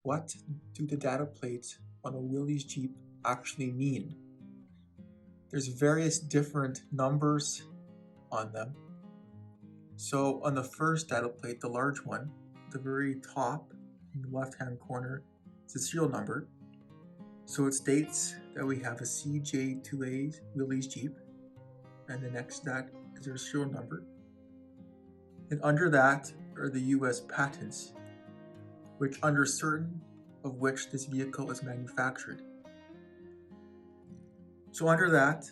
What do the data plates on a Willys Jeep actually mean? There's various different numbers on them. So on the first data plate, the large one, the very top in the left-hand corner, is the serial number. So it states that we have a CJ2A Willys Jeep, and the next to that is their serial number. And under that are the US patents, which under certain of which this vehicle is manufactured. So under that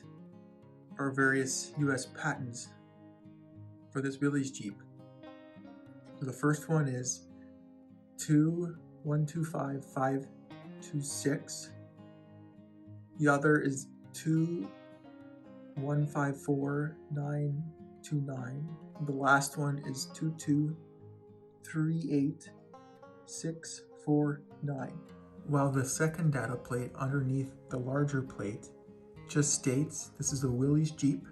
are various US patents for this Willys Jeep. So the first one is 2125526. The other is 2154929. The last one is 2238649. While the second data plate underneath the larger plate just states this is a Willys Jeep.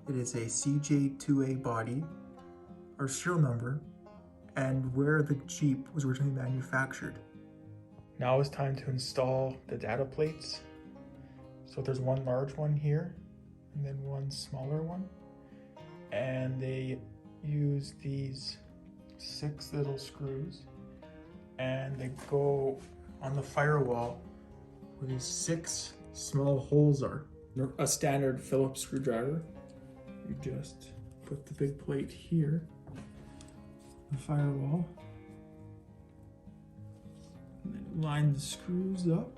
It is a CJ2A body, our serial number, and where the Jeep was originally manufactured. Now it's time to install the data plates. So there's one large one here, and then one smaller one. And they use these 6 little screws, and they go on the firewall where these 6 small holes are. A standard Phillips screwdriver. You just put the big plate here, the firewall, and then line the screws up.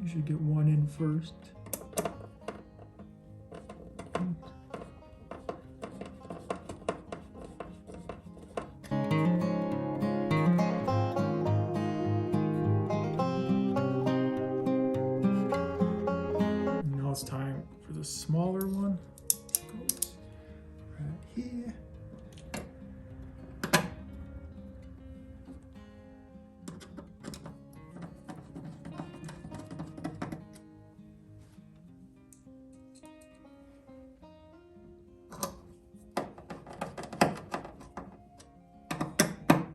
You should get one in first. Now it's time for the smaller one. It goes right here.